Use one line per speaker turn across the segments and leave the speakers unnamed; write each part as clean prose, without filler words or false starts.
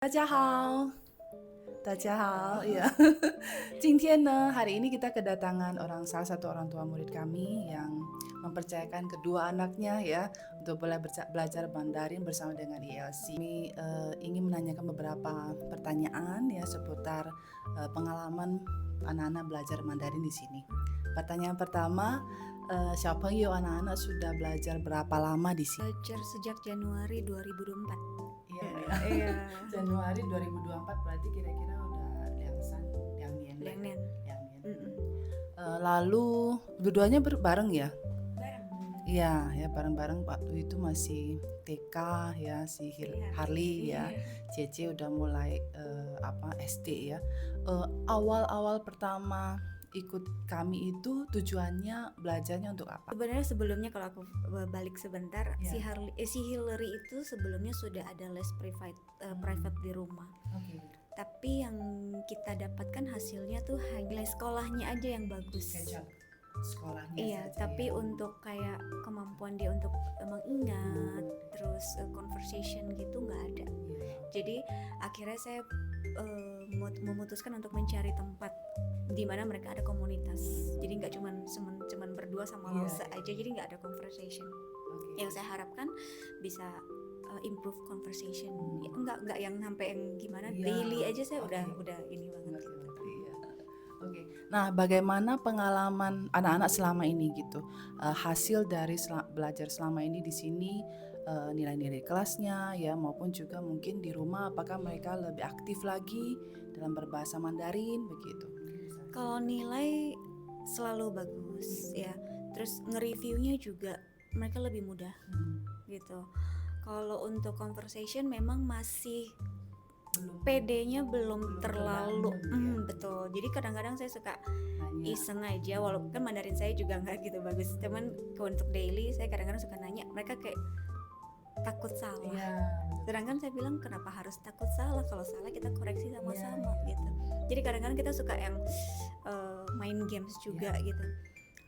大家好，大家好, ya. 今天呢, hari ini kita kedatangan salah satu orang tua murid kami yang mempercayakan kedua anaknya ya untuk boleh belajar Mandarin bersama dengan ILC. Kami ingin menanyakan beberapa pertanyaan ya seputar pengalaman anak-anak belajar Mandarin di sini. Pertanyaan pertama, 小朋友 anak-anak sudah belajar berapa lama di sini?
Belajar sejak Januari 2024.
Iya. Januari 2024 berarti kira-kira udah liangsan, liangnian. Lalu keduanya bareng ya?
Bareng.
Iya, ya bareng-bareng waktu itu masih TK ya si Harley ya. Cece udah mulai SD ya. Awal-awal pertama ikut kami itu tujuannya belajarnya untuk apa?
Sebenarnya sebelumnya kalau aku balik sebentar, si Hillary itu sebelumnya sudah ada les private di rumah. Tapi yang kita dapatkan hasilnya tuh hanya sekolahnya aja yang bagus.
Sekolahnya
iya,
saja,
tapi
ya.
Untuk kayak kemampuan dia untuk mengingat, terus conversation gitu nggak ada. Jadi akhirnya saya memutuskan untuk mencari tempat di mana mereka ada komunitas. Jadi nggak cuman berdua sama Lause aja, jadi nggak ada conversation. Yang saya harapkan bisa improve conversation. Ya, enggak yang sampai yang gimana daily aja saya udah ini banget gitu.
Oke. Nah, bagaimana pengalaman anak-anak selama ini gitu? Hasil dari belajar selama ini di sini, nilai-nilai kelasnya ya maupun juga mungkin di rumah apakah mereka lebih aktif lagi dalam berbahasa Mandarin begitu?
Kalau nilai selalu bagus ya. Terus nge-reviewnya juga mereka lebih mudah gitu. Kalau untuk conversation memang masih PD-nya belum terlalu betul. Jadi kadang-kadang saya suka iseng aja, walaupun kan Mandarin saya juga nggak gitu bagus. Cuman untuk daily saya kadang-kadang suka nanya, mereka kayak takut salah. Sedangkan saya bilang kenapa harus takut salah? Kalau salah kita koreksi sama-sama gitu. Jadi kadang-kadang kita suka yang main games juga gitu.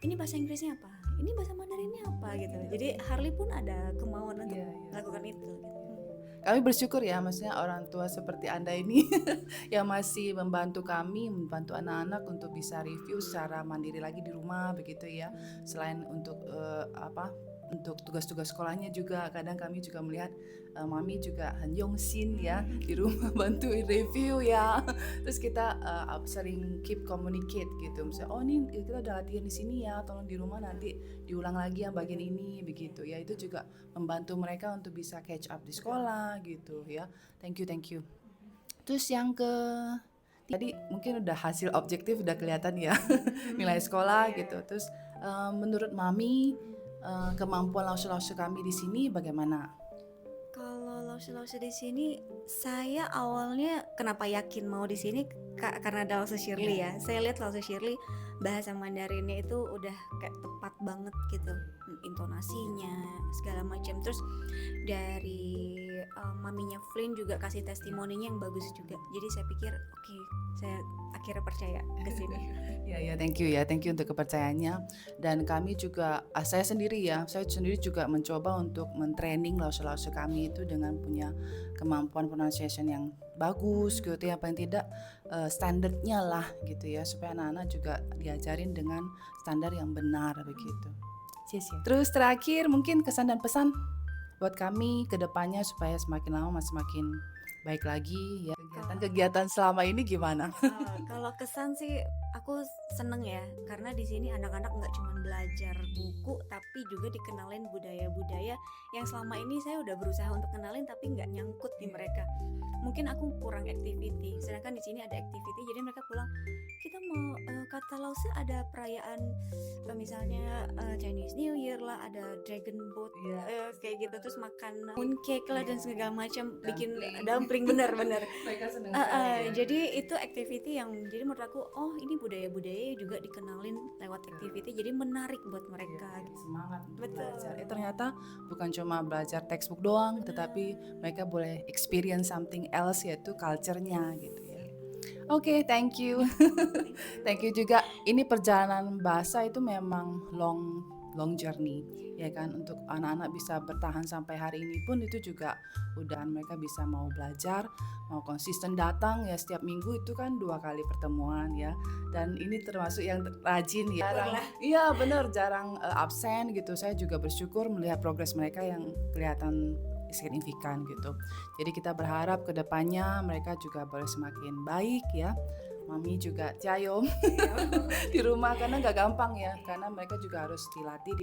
Ini bahasa Inggrisnya apa? Ini bahasa Mandarinnya apa gitu. Jadi Harley pun ada kemauan untuk melakukan itu gitu.
Kami bersyukur ya, maksudnya orang tua seperti Anda ini yang masih membantu kami, membantu anak-anak untuk bisa review secara mandiri lagi di rumah begitu ya. Selain untuk untuk tugas-tugas sekolahnya juga kadang kami juga melihat mami juga Yongsin ya di rumah bantu review ya. Terus kita sering keep communicate gitu. Misalnya ini kita udah latihan di sini ya, tolong di rumah nanti diulang lagi yang bagian ini begitu ya. Itu juga membantu mereka untuk bisa catch up di sekolah gitu ya. Thank you. Terus yang tadi mungkin udah hasil objektif udah kelihatan ya nilai sekolah gitu. Terus menurut mami kemampuan lause-lause kami di sini bagaimana?
Kalau lause-lause di sini saya awalnya kenapa yakin mau di sini karena ada Lause Shirley ya. Saya lihat Lause Shirley bahasa Mandarinnya itu udah kayak tepat banget gitu, intonasinya segala macam. Terus dari maminya Flynn juga kasih testimoninya yang bagus juga. Jadi saya pikir oke, saya akhirnya percaya ke sini.
Ya, thank you untuk kepercayaannya. Dan kami juga, saya sendiri juga mencoba untuk mentraining lause-lause kami itu dengan punya kemampuan pronunciation yang bagus gitu ya, paling tidak standarnya lah gitu ya, supaya anak-anak juga diajarin dengan standar yang benar begitu. Terus terakhir mungkin kesan dan pesan buat kami ke depannya supaya semakin lama semakin baik lagi ya. Kegiatan selama ini gimana?
Kalau kesan sih aku seneng ya, karena di sini anak-anak nggak cuma belajar buku tapi juga dikenalin budaya-budaya yang selama ini saya udah berusaha untuk kenalin tapi nggak nyangkut di mereka. Mungkin aku kurang activity, sedangkan di sini ada activity, jadi mereka pulang kita mau kata Lause ada perayaan misalnya Chinese New Year lah, ada Dragon Boat kayak gitu, terus makan mooncake lah dan segala macam, bikin dumpling bener.
Mereka senang
Jadi itu activity yang jadi menurut aku ini budaya-budaya juga dikenalin lewat activity, jadi menarik buat mereka.
Semangat untuk belajar. Ternyata bukan cuma belajar textbook doang, tetapi mereka boleh experience something else, yaitu culture-nya gitu ya. Oke, thank you. Thank you juga. Ini perjalanan bahasa itu memang long long journey, ya kan. Untuk anak-anak bisa bertahan sampai hari ini pun itu juga udah mereka bisa mau belajar, mau konsisten datang ya setiap minggu itu kan 2 kali pertemuan ya. Dan ini termasuk yang rajin ya. Jarang,
Syukurlah.
iya benar jarang absen gitu. Saya juga bersyukur melihat progres mereka yang kelihatan signifikan gitu. Jadi kita berharap ke depannya mereka juga boleh semakin baik ya. Mami juga Ciayom di rumah karena nggak gampang ya, karena mereka juga harus dilatih